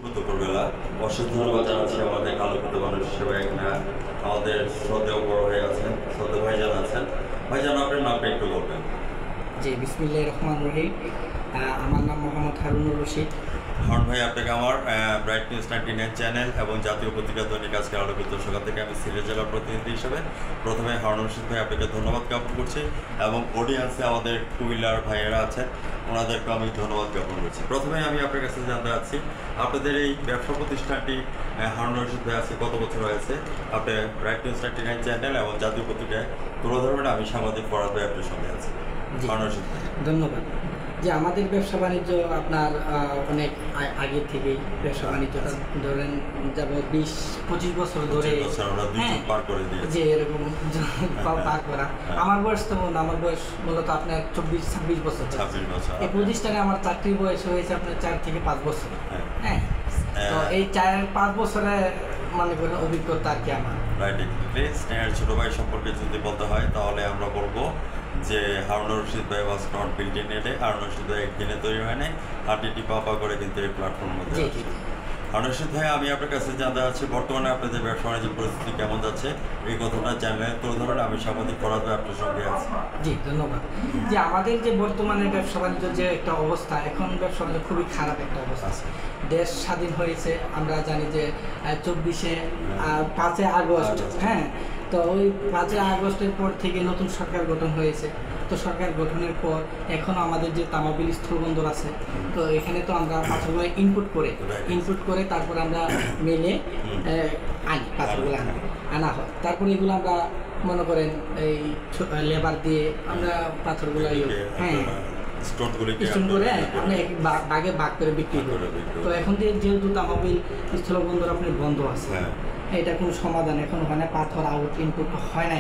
দুপুরবেলা অশেষ ধন্যবাদ জানাচ্ছি আমাদের আলোকিত মানুষ হিসেবে এখানে আমাদের শ্রদ্ধেয় বড় ভাই আছেন, শ্রদ্ধেয় ভাইজান আছেন। ভাইজান আপনার নামটা একটু বলবেন। জি, বিসমিল্লাহির রহমানির রহিম। আমার নাম মোহাম্মদ হারুনুর রশিদ। হারুন ভাই, আপনাকে আমার ব্রাইট নিউজ 99 চ্যানেল এবং জাতীয় পত্রিকা দৈনিক আজকে আলোকিত সকাল থেকে আমি সিলেট জেলার প্রতিনিধি হিসেবে প্রথমে হারুন রশিদ ভাই আপনাকে ধন্যবাদ জ্ঞাপন করছি এবং অডিয়েন্সে আমাদের কুমিল্লার ভাইয়েরা আছেন, ওনাদেরকে আমি ধন্যবাদ জ্ঞাপন করছি। প্রথমে আমি আপনার কাছে জানতে চাচ্ছি আপনাদের এই ব্যবসা প্রতিষ্ঠানটি হারুন রশিদ ভাই আছে কত বছর হয়েছে? আপনি ব্রাইট নিউজ 99 চ্যানেল এবং জাতীয় পত্রিকায় তুলে ধরবেন। আমি সাংবাদিক ফরাদ ভাই আপনার সঙ্গে আছি। হারুন রশিদ ভাই, ধন্যবাদ। যে আমাদের ব্যবসা বাণিজ্য আপনার অনেক আগে থেকেই ব্যবসা বাণিজ্যটা ধরেন যাব 20-25 বছর ধরে। যে এরকম পার করা আমার বয়স তো আমার বয়স মূলত আপনার 24-26 বছর। এই প্রতিষ্ঠানে আমার চাকরির বয়স হয়েছে আপনার 4 থেকে 5 বছর। হ্যাঁ, তো এই 4-5 বছরে মনে করেন অভিজ্ঞতা আর কি আমার। স্নেহের ছোট ভাই সম্পর্কে যদি বলতে হয় তাহলে আমরা বলবো যে হারুন রশিদ ভাই was not built in a day. Harun Rashid ভাই একদিনে তৈরি হয় নাই, হাঁটি পাপা করে কিন্তু এই প্ল্যাটফর্মের মধ্যে আছে। হারুন রশিদ ভাই, আমি আপনার কাছে জানতে চাচ্ছি বর্তমানে আপনাদের ব্যবসা বাণিজ্য পরিস্থিতি কেমন যাচ্ছে, এই কথাটা জানলে তুলে ধরেন। আমি সাংবাদিক ফরাদ ভাই আপনার সঙ্গে আছি। জি, ধন্যবাদ। যে আমাদের যে বর্তমানে ব্যবসা বাণিজ্য যে একটা অবস্থা, এখন ব্যবসা বাণিজ্য খুবই খারাপ একটা অবস্থা। দেশ স্বাধীন হয়েছে আমরা জানি যে 5 আগস্ট। হ্যাঁ, তো ওই 5 আগস্টের পর থেকে নতুন সরকার গঠন হয়েছে। তো সরকার গঠনের পর এখনও আমাদের যে তামাবিল স্থলবন্দর আছে, তো এখানে তো আমরা পাথরগুলো ইনপুট করে তারপর আমরা মেলে আনি, পাথরগুলো আনা হয়। তারপরে এগুলো আমরা মনে করেন এই লেবার দিয়ে আমরা পাথরগুলো স্টোন করে আমরা ভাগে ভাগ করে বিক্রি করি। তো এখন যেহেতু তামাবিল স্থলবন্দর আপনি বন্ধ আছে, এটা কোনো সমাধান এখন হয় না, পাথর আউট ইনপুট হয় না।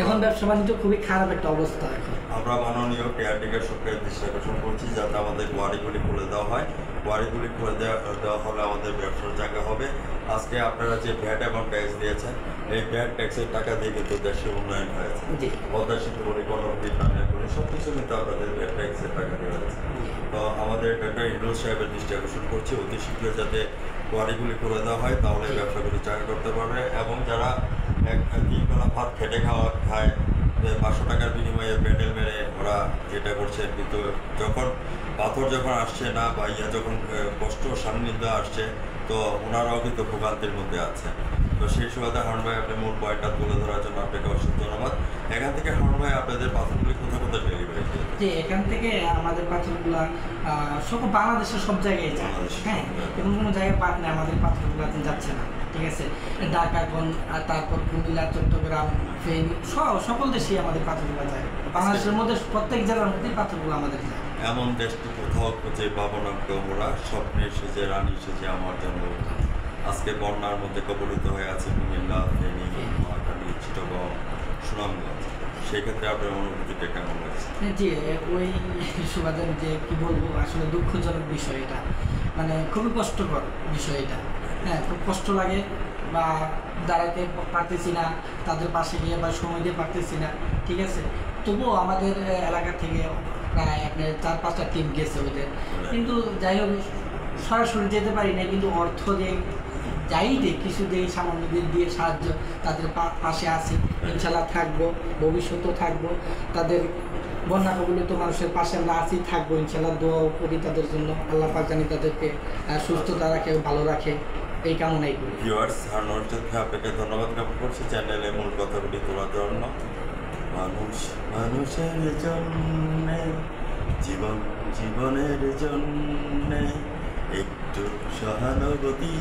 এখন ব্যবসা বাণিজ্য খুবই খারাপ একটা অবস্থা। এখন আমরা মাননীয় কেয়ারটেকার সরকারের দৃষ্টি আকর্ষণ করছি যাতে আমাদের কোয়ারিগুলি খুলে দেওয়া হয়। কোয়ারিগুলি খুলে দেওয়া হলে আমাদের ব্যবসার জায়গা হবে। আজকে আপনারা যে ভ্যাট এবং ট্যাক্স দিয়েছেন, এই ভ্যাট ট্যাক্সের টাকা দিয়ে কিন্তু দেশের উন্নয়ন হয়েছে। পদ্মা সেতু বলি, কর্মবৃদ্ধি করি, সব কিছু কিন্তু আপনাদের ভ্যাট ট্যাক্সের টাকা দেওয়া হয়েছে। তো আমাদের ডক্টর ইউনূস সাহেবের দৃষ্টি আকর্ষণ করছি অতি শীঘ্র যাতে কোয়ারিগুলি খুলে দেওয়া হয়, তাহলে ব্যবসাগুলি জায়গা করতে পারবে। এবং যারা 3 বেলা ভাত খেটে খায় 500 টাকার বিনিময়ে প্যান্ডেল মেরে ওরা যেটা করছে, কিন্তু পাথর যখন আসছে না বা যখন কষ্ট সান্নিধ্য আসছে, তো ওনারাও কিন্তু ভোগান্তির মধ্যে আছে। তো সেই সুবাদে হারুন ভাই আপনি মূল পয়েন্টটা তুলে ধরার জন্য আপনাকে অসংখ্য ধন্যবাদ। এখান থেকে হারুন ভাই আপনাদের পাথরগুলি কোথায় কোথায় ডেলিভারি দিয়ে? যে এখান থেকে আমাদের পাথরগুলো বাংলাদেশের সব জায়গায় যায়। হ্যাঁ, এবং কোনো জায়গায় পাট নেই, আমাদের পাথরগুলো যাচ্ছে না। ঠিক আছে, ঢাকা, তারপর কুমিল্লা, চট্টগ্রাম, ফেনী, সকল দেশেই আমাদের পাথরগুলো যায়। বাংলাদেশের মধ্যে প্রত্যেক জেলার মধ্যেই পাথরগুলো আমাদের যায়। এমন দেশটি কোথাও খুঁজে পাবো না ওরা, স্বপ্নে এসেছে রানী এসেছে আমার জন্য। আজকে বন্যার মধ্যে কবলিত হয়ে আছে কুমিল্লা, ফেনী, নোয়াখালী, চিটাগং, সুনামগঞ্জ। সেই ক্ষেত্রে আপনার অনুভূতিটা কেমন লাগছে? জি, ওই সুবাদে যে কি বলবো, আসলে দুঃখজনক বিষয় এটা, মানে খুবই কষ্টকর বিষয় এটা। হ্যাঁ, খুব কষ্ট লাগে, বা দাঁড়াতে পারতেছি না তাদের পাশে গিয়ে, বা সময় দিয়ে পারতেছি না। ঠিক আছে, তবুও আমাদের এলাকা থেকে প্রায় আপনার 4-5টা টিম গেছে ওদের, কিন্তু যাই হোক সরাসরি যেতে পারি না, কিন্তু অর্থ দিয়ে কিছু দিয়ে সামান্য দিয়ে সাহায্য তাদের পাশে আছি, ইনশাল্লাহ থাকবো, ভবিষ্যতেও থাকবো। তাদের বন্যা কবলিত মানুষের পাশে আমরা আছি, থাকবো ইনশাল্লাহ। দোয়াও করি তাদের জন্য, আল্লাহ পাক জানি তাদেরকে সুস্থতা রাখে, ভালো রাখে, এই কামনাই করি। ভিউয়ার্স, হারুন রশিদ ভাই আপনাকে ধন্যবাদ জ্ঞাপন করছি চ্যানেলে মূল কথাগুলি তোলার জন্য। মানুষের জন্যে, জীবনের জন্যে একটু সহানুভূতি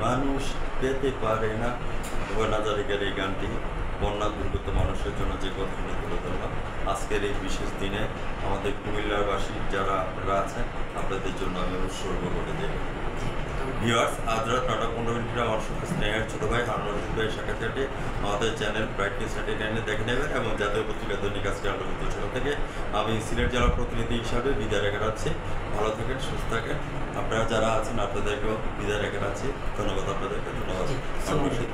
মানুষ পেতে পারে না। নাজারিকার এই গানটি বন্যা দুর্গত মানুষের জন্য যে কথাগুলো তুলে ধরলাম আজকের এই বিশেষ দিনে আমাদের কুমিল্লারবাসী যারা আপনারা আছেন, আপনাদের জন্য আমি উৎসর্গ করে দেব। ভিউয়ার্স, আজ রাত 9:15 আমার সঙ্গে স্নেহের ছোটো ভাই হারুন রশিদ ভাইয়ের সাক্ষাৎকারটি আমাদের চ্যানেল ব্রাইট নিউজ 99 দেখে নেবেন এবং জাতীয় পত্রিকা দৈনিক আজকে আলোকিত সকাল থেকে আমি সিলেট জেলার প্রতিনিধি হিসাবে বিদায় রেখে যাচ্ছি। ভালো থাকেন, সুস্থ থাকেন। আপনারা যারা আছেন আপনাদেরকেও বিদায় রেখে যাচ্ছি। ধন্যবাদ আপনাদেরকে, ধন্যবাদ হারুন রশিদ।